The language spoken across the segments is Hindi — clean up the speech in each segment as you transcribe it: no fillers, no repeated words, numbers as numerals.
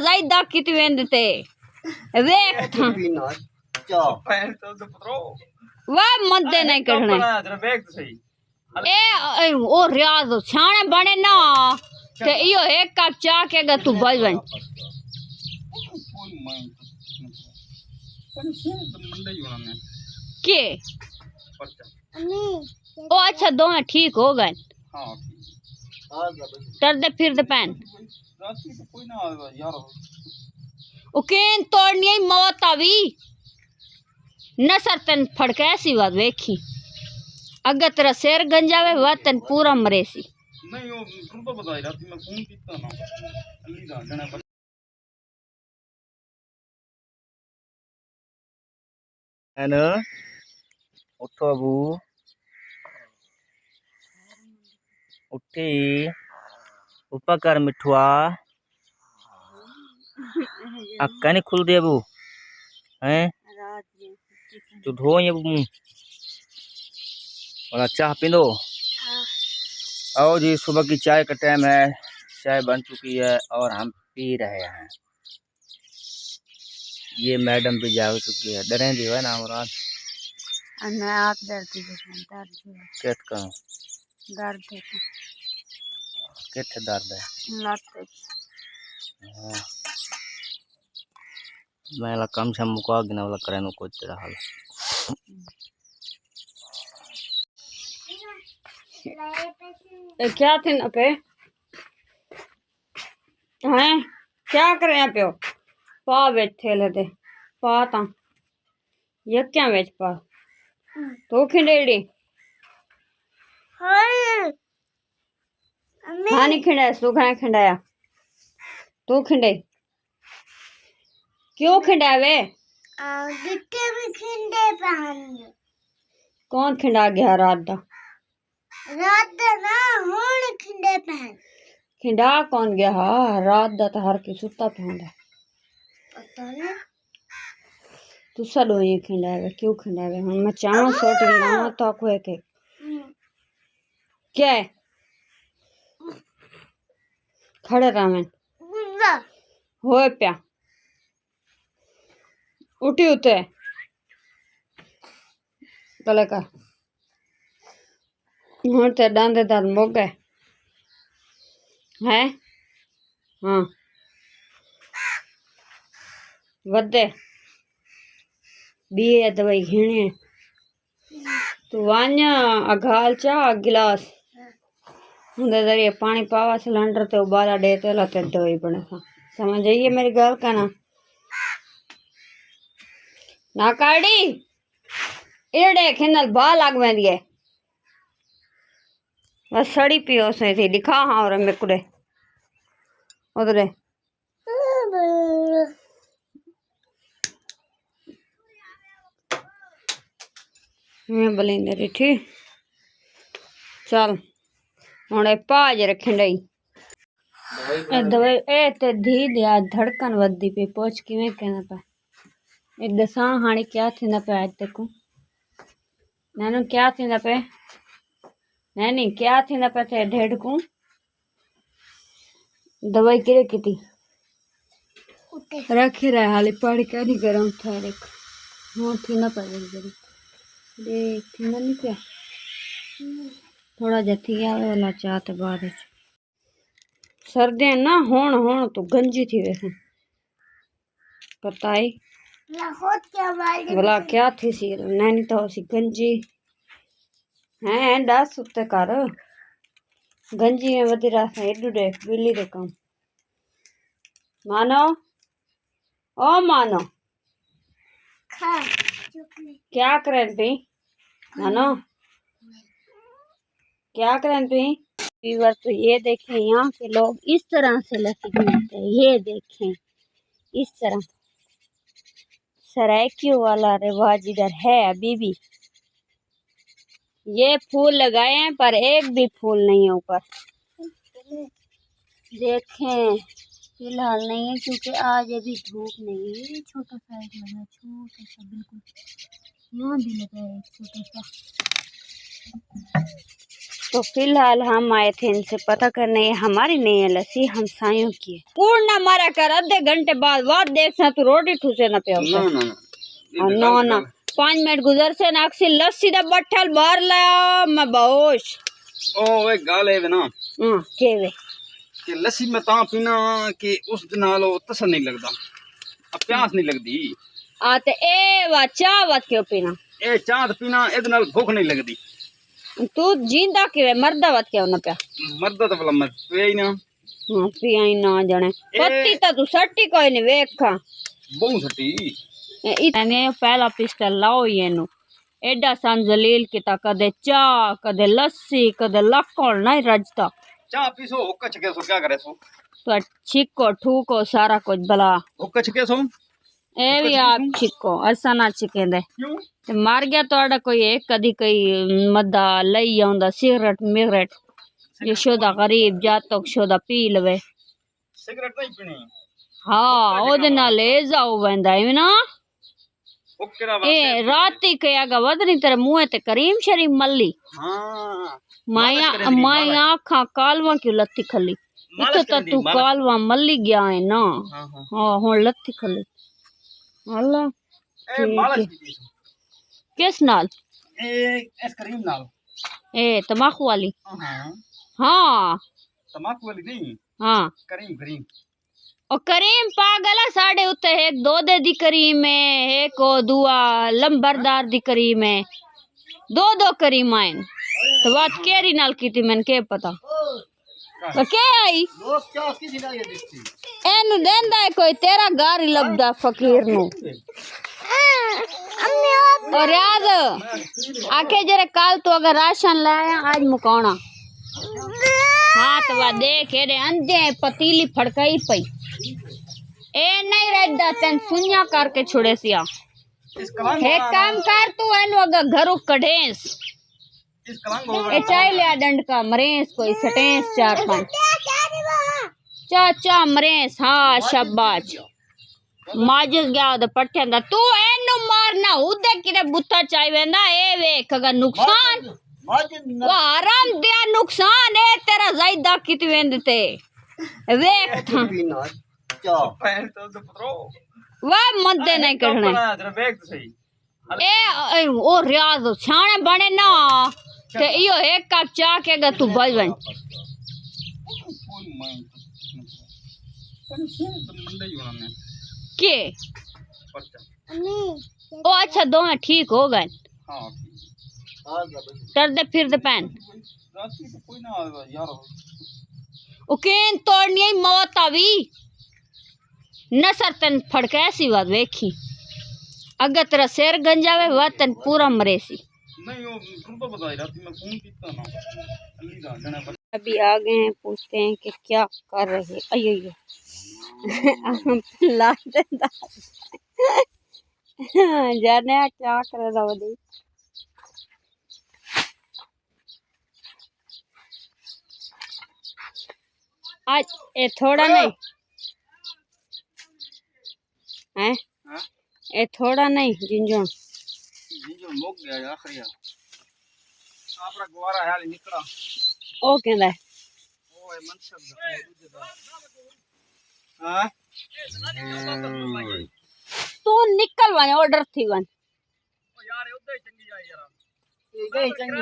जाई दा कित वेंदते वेख था वाह मद्दे नहीं करने ए ओ रियाज छाने बने ना ते इयो एक कप चाह के गा तू बज बन के ओ अच्छा दो में ठीक हो गए टरदे फिरदे पैन उकेन तोड़नी मौत आवी नसर तन फड़के ऐसी बात वेखी अगर तेरा शेर गंजावे वह तन पूरा मरेसी नहीं वो तो बताई रात में खून पीता ना अल्ली दा जने एन उठो अबू उठी उपकर मिठुआ अक्का नहीं खुल दे अबू हैं तू धो ये अबू और चाय पी लो आओ जी सुबह की चाय का टाइम है चाय बन चुकी है और हम पी रहे हैं ये मैडम भी जा चुकी है डरे दी है ना मुराद मैं आप डरती दर्द का दर्द किथे दर्द है लत हां मैं ला कम से मुका गिना वाला करे नु कुछ तेरा हाल क्या थे ना पे हैं क्या कर रहे पे हो पा बैठे लेते पा ता ये क्या बेच पा तो खिंडेड़ी हाँ नहीं खिंडाया तू खाना खिंडाया तू खिंडे क्यों खिंडावे गिट्टे में खिंडे पहन कौन खिंडा गया रात ना हुन खिंडे पहन खिंडा कौन गया रात दा तो हर की सुता पहन पता नहीं तू सडो ये खिंडावे क्यों खिंडावे हम मैं चाणो सोट लावा तो को के क्या है खड़े रामन होए प्या उठी उते गले का हूं ते डांदे दाद मोगे है हाँ वदे बी दवाई घिणी तू वान्या अघाल चा गिलास उनके जरिए पानी पावा सिलेंडर ते उबाला दे ते लाते दवाई बने था समझ आइए मेरी गल का ना काड़ी एड़े खिनल बा लाग में दिए बस सड़ी पियो से थी दिखा हाँ और मेकुड़े उधरे मैं बलिंदे रिठी चल हुणे पाज रखी डई दवाई ए ते धी दिया धड़कन वधी पे पोच किवें कहना पा ए दसा हाणे क्या थींदा पे आज तक नैनू क्या थींदा पे नैनी क्या थींदा पे थे ढेड को दवाई किरे की रखी रहा हाली पढ़ के नहीं गरम था देख हाँ थींदा पे जरी देख थींदा नहीं क्या थोड़ा जथी गया वाला चाहते बाद सर्दी ना होण होण तो गंजी थी वैसे पता ही भला क्या थी सी नैनी तो सी गंजी है दस उत्ते कर गंजी में वधी रहा एडू देख बिल्ली दे काम मानो ओ मानो क्या करें पी मानो क्या करें पी फीवर तो ये देखें यहाँ के लोग इस तरह से लटक जाते हैं ये देखें इस तरह सराइकियों वाला रिवाज इधर है अभी भी ये फूल लगाए हैं पर एक भी फूल नहीं है ऊपर देखें फिलहाल नहीं है क्योंकि आज अभी धूप नहीं है छोटा सा एक लगा छोटा सा बिल्कुल यहाँ भी लगा है छोटा सा तो फिलहाल हम आए थे इनसे पता करने, ये हमारी नहीं है लस्सी, हम साइयों की है। कूड़ ना मारा कर, आधे घंटे बाद वाद देख सा तू रोटी ठूसे ना पे ना 5 मिनट गुजर से नाक्सी लस्सी दा बट्ठल बाहर लाया मैं बेहोश। ओ वे गाल है ना के वे कि लस्सी में ता पीना कि उस दिन नालो तसर नहीं लगदा, अब प्यास नहीं लगदी। आते ए वा चाह वत क्यों पीना, ए चाह पीना इहदे नाल भूख नहीं लगदी। तू जींदा किवे मरदा वत क्यों ना पिया, मरदा तो भला मर पिया ही ना। पिया ही ना जाने पत्ती ता तू सट्टी कोई नहीं वेखा बहु सट्टी इतने पहला पिस्टल लाओ ये नु एडा सन जलील किता, कदे चाह कदे लस्सी कदे लक्कड़ नहीं रजता। चाह पीसो हुक्का छके सो क्या करे सो, तो छिको ठूको सारा कुछ भला हुक्का छके सो ए भी आप छिको असा ना छिकेंदे ते मर गया तोड़ा कोई एक कदी कोई मद्दा लई आंदा सिगरेट मिगरेट यशोदा गरीब जातक शोदा पी लवे सिगरेट नहीं पीनी। हाँ ओदे नाल ले जाओ वेंदा है ना ए राती के आगा वदनी तेरे मुंह ते करीम शरीफ मल्ली। हां माई आँखा कालवा क्यों लत्ती खली इतो तो तू कालवा मल्ली गया है ना। हाँ हुन लत्ती खली अल्लाह किस नाल आइसक्रीम नाल ए तमाकू वाली। हां हाँ तमाकू वाली नहीं, हाँ करीम करीम ओ करीम पागल है साढ़े उत्ते एक दो दे दी करीम है, एक ओ दुआ लंबरदार दी करीम है, दो करीम आए तो बात केरी नाल की थी मैंने के पता तो के आई एनु देंदा है कोई तेरा गार ही लबदा फकीर नु। और याद आके जरा काल तो अगर राशन लाया आज मुकाना हाँ तो वह देख एडे अंधे पतीली फड़काई पई ए नहीं रहदा तेन सुनिया करके छुड़े सिया एक काम कर तू एनु अगर घरों कढेस ए चाय लिया डंड का मरेस कोई सटेस 4-5 चाचा मरेस। हाँ शाबाश माजिस गया ओदे पट्टे दा तू एनु मारना उदे किरे बुत्ता चाय वेंदा ए वेख अगर नुकसान वो आराम दिया नुकसान है तेरा जायदा कित वेंदते वेख वाह मद्दे नहीं करने ए ओ रियाज छाने बने ना ते इयो एक कप चाह के अगर तू बज बन के ओ अच्छा दो में ठीक हो गए टरदे फिरदे पैन उकेन तोड़नी ही मौत आवी नसर तन फड़के ऐसी बात वेखी अगर तेरा सिर गंजावे वह तन पूरा मरेसी नहीं वो तो बताई रात में फोन कितना ना अभी आ गए हैं पूछते हैं कि क्या कर रहे अयो जाने क्या कर रहा वो आज ये थोड़ा नहीं है ये थोड़ा नहीं जिंजो मुक गया आखिरी आपरा गुवारा हाल निकला ओ कहंदा है ओ है मनसब हां तू निकल वन ऑर्डर थी वन ओ यार उदे चंगी जाए यार ये चंगी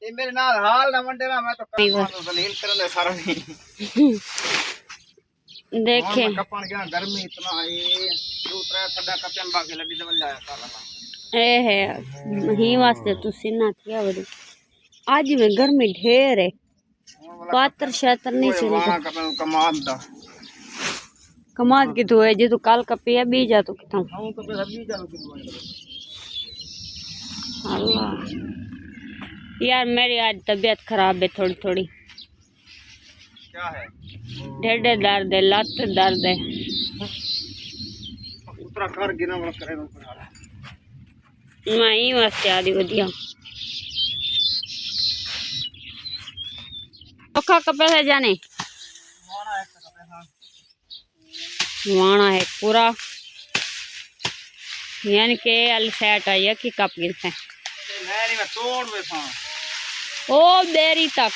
ये मेरे नाल हाल ना मंडे ना मैं तो दलील करले सारा नहीं देखे कपन क्या गर्मी इतना ये दूसरा ठंडा कपन बाकी लड्डी दबल जाया कर ए है ही वास्ते तू सिना किया बड़ी आज में गर्मी ढेर है पात्र शातर नहीं चले कमाल की तू है जी तू काल का पिया बी जा तू कितना अल्लाह यार मेरी आज तबीयत खराब है थोड़ी थोड़ी क्या है ढेडे दर्द है लत दर्द है उतरा कर गिना वाला करे ऊपर वाला मैं ही वास्ते आदि वधिया ओखा कपे है जाने वाना है पूरा यानी के अल सेट आई है कि कप गिरते हैं मैं नहीं मैं तोड़ वे था ओ बेरी तक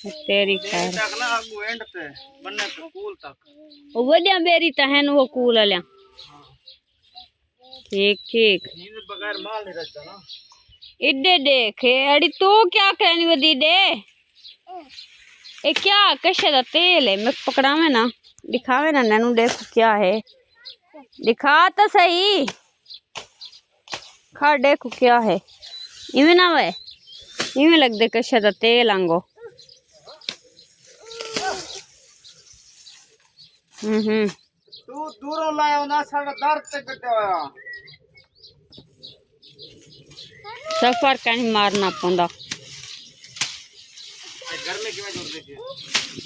तेरी खैर तक ना आगू एंड पे बनने पे कूल तक ओ वड्या बेरी ता है वो कूल वाला ठीक ठीक नींद बगैर माल नहीं रहता ना इड्डे देखे अड़ी तू क्या करनी वदी दे ए क्या कशे दा तेल है मैं पकड़ावे ना दिखावे ना नैनू देखो क्या है दिखा तो सही खा देखो क्या है इवें ना वे इवें लग दे कशे दा तेल आंगो तू दूरों लाया ना सारा दर्द ते कटे होया सफर कहीं मारना पौंदा घर में किवें जोड़ देती है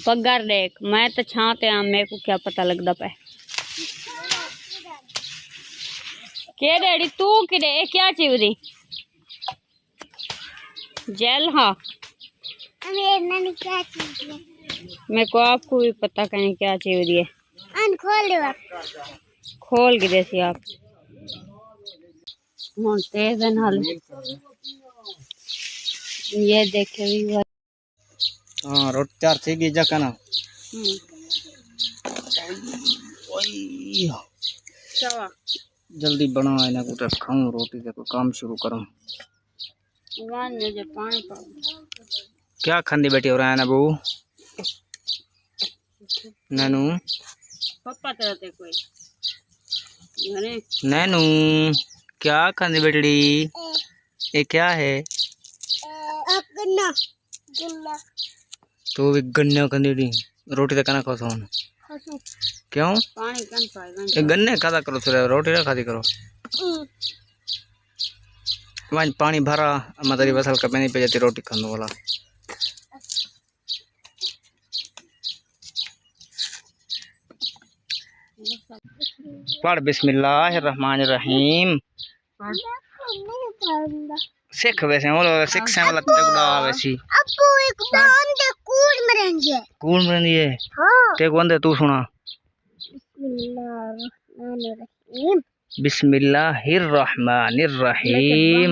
पगार देख मैं तो छाते आ मेरे को क्या पता लगदा पे के डैडी तू किडे ए क्या चिवरी जेल हाँ मेरे को आपको भी पता कहीं क्या चिवरी है खोल के देसी आप तेज है नाल ये देखे भी हां रोटी चार थी गई जका ना ओए चवा जल्दी बना है ना कुछ खाऊं रोटी से कोई काम शुरू करूं वान ने जे पानी पा क्या खंदी बैठी हो रहा है ना बहू नैनू पप्पा तेरा ते कोई घरे नैनू क्या खंदी बैठी ये क्या है गन्ना तो भी गन्ने खंदी रोटी तो कना खाओ क्यों पानी कन पाएगा ये गन्ने खाता करो फिर रोटी ना खाती करो वहाँ पानी भरा मैं तेरी बसल का मैंने पे जाती रोटी खाने वाला पढ़ बिस्मिल्लाहिर्रहमानिर्रहीम सिख वैसे वो सिख से वाला तगड़ा वैसी अब्बू एक बांध कूल मरेंगे कूल में ये हां ते बंदे तू सुना बिस्मिल्लाहिर्रहमानिर्रहीम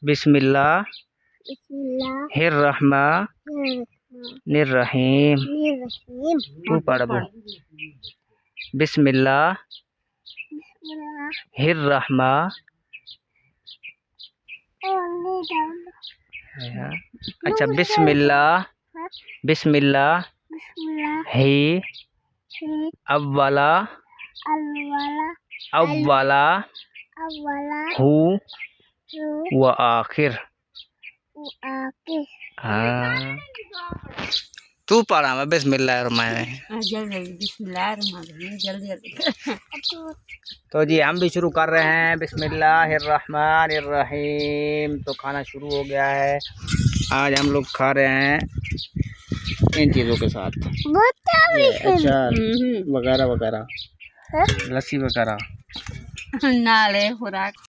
बिस्मिल्लाहिर्रहमानिर्रहीम तू पढ़ बो बिस्मिल्लाहिर्रहमानिर्रहीम अच्छा बिस्मिल्लाह ही अव्वला हु व आखिर हाँ तू पढ़ा मैं बिस्मिल्लाहिर्रहमानिर्रहीम जल्दी तो जी हम भी शुरू कर रहे हैं बिस्मिल्लाहिर्रहमानिर्रहीम। तो खाना शुरू हो गया है। आज हम लोग खा रहे हैं इन चीज़ों के साथ अचार वगैरह वगैरह, लस्सी वगैरह नाले खुराक